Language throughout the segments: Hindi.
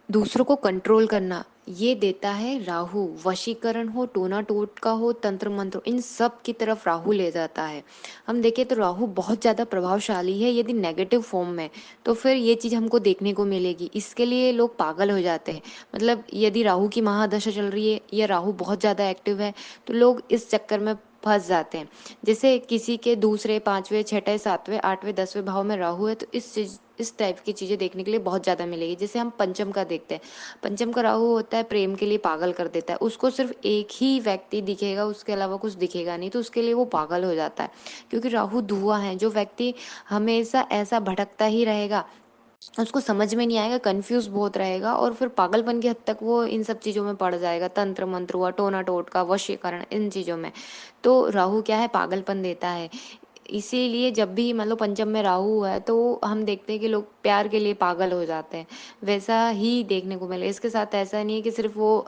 दूसरों को कंट्रोल करना ये देता है राहु। वशीकरण हो, टोना टोटका हो, तंत्र मंत्र, इन सब की तरफ राहु ले जाता है। हम देखें तो राहु बहुत ज्यादा प्रभावशाली है। यदि नेगेटिव फॉर्म में तो फिर ये चीज हमको देखने को मिलेगी। इसके लिए लोग पागल हो जाते हैं। मतलब यदि राहु की महादशा चल रही है या राहु बहुत ज्यादा एक्टिव है तो लोग इस चक्कर में फंस जाते हैं। जैसे किसी के दूसरे, पांचवें, छठे, सातवें, आठवें, 10वें भाव में राहु है तो इस टाइप की चीजें देखने के लिए बहुत ज्यादा मिलेगी। जैसे हम पंचम का देखते हैं, पंचम का राहु होता है प्रेम के लिए पागल कर देता है। उसको सिर्फ एक ही व्यक्ति दिखेगा, उसके अलावा कुछ दिखेगा नहीं, तो उसके लिए वो पागल हो जाता है। क्योंकि राहु धुआं है। जो व्यक्ति हमेशा ऐसा भटकता ही रहेगा, उसको समझ में नहीं आएगा, कंफ्यूज बहुत रहेगा और फिर पागलपन की हद तक वो इन सब चीजों में पड़ जाएगा। तंत्र मंत्र हुआ, टोना टोटका, वशीकरण, इन चीजों में। तो राहु क्या है, पागलपन देता है। इसीलिए जब भी मतलब पंचम में राहु है तो हम देखते हैं कि लोग प्यार के लिए पागल हो जाते हैं। वैसा ही देखने को मिले। इसके साथ ऐसा नहीं है कि सिर्फ वो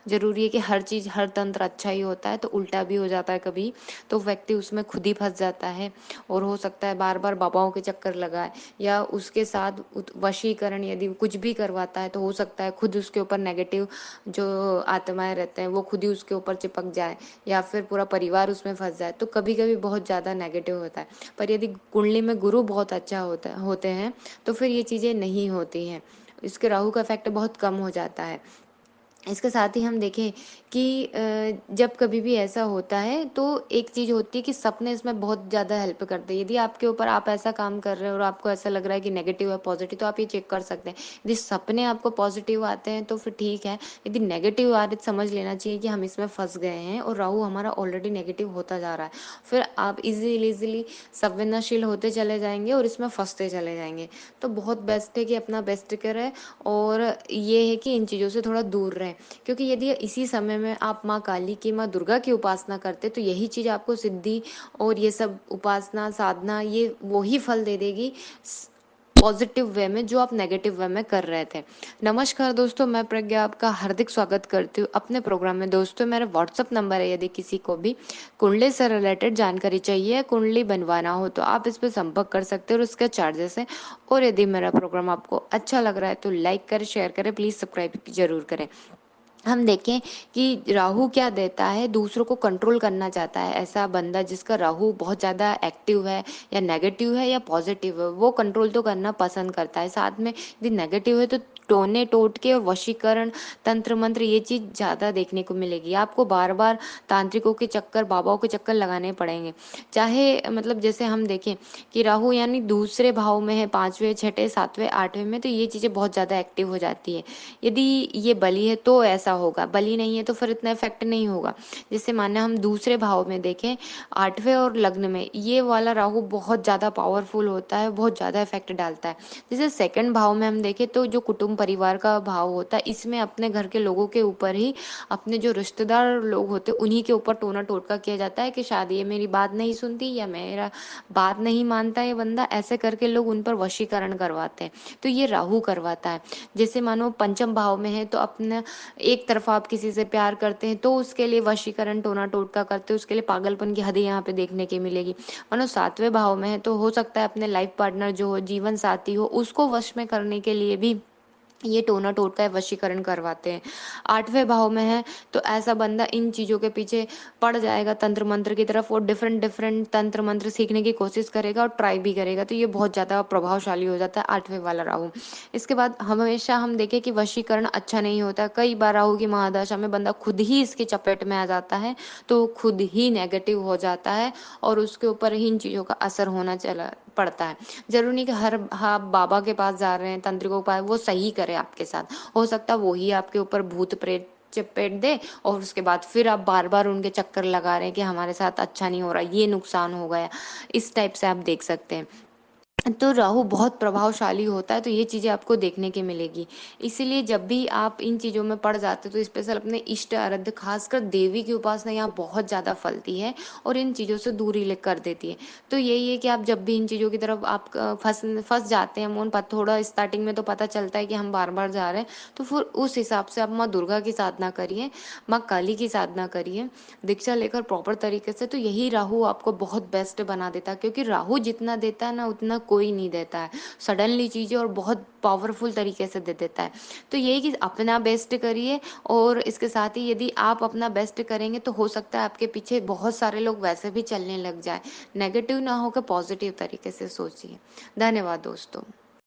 जरूरी है कि हर चीज, हर तंत्र अच्छा ही होता है, तो उल्टा भी हो जाता है कभी। तो व्यक्ति उसमें खुद ही फंस जाता है और हो सकता है बार बार बाबाओं के चक्कर लगाए, या उसके साथ वशीकरण यदि कुछ भी करवाता है तो हो सकता है खुद उसके ऊपर नेगेटिव जो आत्माएं रहते हैं वो खुद ही उसके ऊपर चिपक जाए, या फिर पूरा परिवार उसमें फंस जाए। तो कभी कभी बहुत ज्यादा नेगेटिव होता है। पर यदि कुंडली में गुरु बहुत अच्छा होते हैं तो फिर ये चीजें नहीं होती हैं। इसके राहु का इफेक्ट बहुत कम हो जाता है। इसके साथ ही हम देखें कि जब कभी भी ऐसा होता है तो एक चीज होती है कि सपने इसमें बहुत ज्यादा हेल्प करते हैं। यदि आपके ऊपर आप ऐसा काम कर रहे हो और आपको ऐसा लग रहा है कि नेगेटिव है पॉजिटिव, तो आप ये चेक कर सकते हैं। यदि सपने आपको पॉजिटिव आते हैं तो फिर ठीक है। यदि नेगेटिव आ रहे तो समझ लेना चाहिए कि हम इसमें फंस गए हैं और राहु हमारा ऑलरेडी नेगेटिव होता जा रहा है। फिर आप इजीली इजीली संवेदनशील होते चले जाएंगे और इसमें फंसते चले जाएंगे। तो बहुत बेस्ट है कि अपना बेस्ट करें, और ये है कि इन चीजों से थोड़ा दूर रहें। क्योंकि यदि इसी समय में आप माँ काली की, माँ दुर्गा की उपासना करते तो यही चीज आपको सिद्धि और ये सब उपासना साधना ये वही फल दे देगी पॉजिटिव वे में जो आप नेगेटिव वे में कर रहे थे। नमस्कार दोस्तों, मैं प्रज्ञा आपका हार्दिक स्वागत करती हूँ अपने प्रोग्राम में। दोस्तों मेरा व्हाट्सअप नंबर है, यदि किसी को भी कुंडली से रिलेटेड जानकारी चाहिए, कुंडली बनवाना हो तो आप इस पर संपर्क कर सकते हो और उसका चार्जेस है। और यदि मेरा प्रोग्राम आपको अच्छा लग रहा है तो लाइक करें, शेयर करें, प्लीज सब्सक्राइब जरूर करें। हम देखें कि राहु क्या देता है, दूसरों को कंट्रोल करना चाहता है। ऐसा बंदा जिसका राहु बहुत ज्यादा एक्टिव है या नेगेटिव है या पॉजिटिव है, वो कंट्रोल तो करना पसंद करता है। साथ में यदि नेगेटिव है तो टोने टोटके और वशीकरण, तंत्र मंत्र, ये चीज ज्यादा देखने को मिलेगी। आपको बार बार तांत्रिकों के चक्कर, बाबाओं के चक्कर लगाने पड़ेंगे। चाहे मतलब जैसे हम देखें कि राहु यानी दूसरे भाव में है, पांचवें, छठे, सातवें, आठवें में, तो ये चीजें बहुत ज्यादा एक्टिव हो जाती है। यदि ये बली है तो ऐसा होगा, बली नहीं है तो फिर इतना इफेक्ट नहीं होगा। जैसे माने हम दूसरे भाव में देखें, आठवें और लग्न में, ये वाला राहु बहुत ज्यादा पावरफुल होता है, बहुत ज्यादा इफेक्ट डालता है। जैसे सेकंड भाव में हम देखें तो जो कुटुंब परिवार का भाव होता है, इसमें अपने घर के लोगों के ऊपर ही, अपने जो रिश्तेदार लोग होते हैं उन्हीं के ऊपर टोना टोटका किया जाता है कि शायद ये मेरी बात नहीं सुनती या मेरा बात नहीं मानता ये बंदा, ऐसे करके लोग उन पर वशीकरण करवाते हैं। तो ये राहु करवाता है। जैसे मानो पंचम भाव में है तो अपना एक तरफा आप किसी से प्यार करते हैं तो उसके लिए वशीकरण, टोना टोटका करते हैं, उसके लिए पागलपन की हदें यहाँ पे देखने की मिलेगी। मानो सातवें भाव में है तो हो सकता है अपने लाइफ पार्टनर जो हो, जीवन साथी हो, उसको वश में करने के लिए भी ये टोना टोटका है, वशीकरण करवाते हैं। आठवें भाव में है तो ऐसा बंदा इन चीजों के पीछे पड़ जाएगा, तंत्र मंत्र की तरफ, और डिफरेंट डिफरेंट तंत्र मंत्र सीखने की कोशिश करेगा और ट्राई भी करेगा। तो ये बहुत ज्यादा प्रभावशाली हो जाता है आठवें वाला राहु। इसके बाद हमेशा हम देखें कि वशीकरण अच्छा नहीं होता। कई बार राहु की महादशा में बंदा खुद ही इसकी चपेट में आ जाता है, तो खुद ही नेगेटिव हो जाता है और उसके ऊपर ही इन चीजों का असर होना चला पड़ता है। जरूरी नहीं कि हर आप बाबा के पास जा रहे हैं, तांत्रिकों के पास, वो सही करे आपके साथ। हो सकता है वो ही आपके ऊपर भूत प्रेत चपेट दे और उसके बाद फिर आप बार बार उनके चक्कर लगा रहे हैं कि हमारे साथ अच्छा नहीं हो रहा, ये नुकसान हो गया। इस टाइप से आप देख सकते हैं। तो राहु बहुत प्रभावशाली होता है, तो ये चीजें आपको देखने की मिलेगी। इसीलिए जब भी आप इन चीजों में पड़ जाते हो तो स्पेशल अपने इष्ट आराध्य, खासकर देवी की उपासना यहाँ बहुत ज्यादा फलती है और इन चीजों से दूरी ले कर देती है। तो यही है कि आप जब भी इन चीजों की तरफ आप फंस फंस जाते हैं, मोन थोड़ा स्टार्टिंग में तो पता चलता है कि हम बार बार जा रहे हैं, तो फिर उस हिसाब से आप माँ दुर्गा की साधना करिए, माँ काली की साधना करिए, दीक्षा लेकर प्रॉपर तरीके से। तो यही राहु आपको बहुत बेस्ट बना देता है, क्योंकि राहु जितना देता है ना उतना कोई नहीं देता है, सडनली चीज़ें और बहुत पावरफुल तरीके से दे देता है। तो यही कि अपना बेस्ट करिए, और इसके साथ ही यदि आप अपना बेस्ट करेंगे तो हो सकता है आपके पीछे बहुत सारे लोग वैसे भी चलने लग जाए। नेगेटिव ना होकर पॉजिटिव तरीके से सोचिए। धन्यवाद दोस्तों।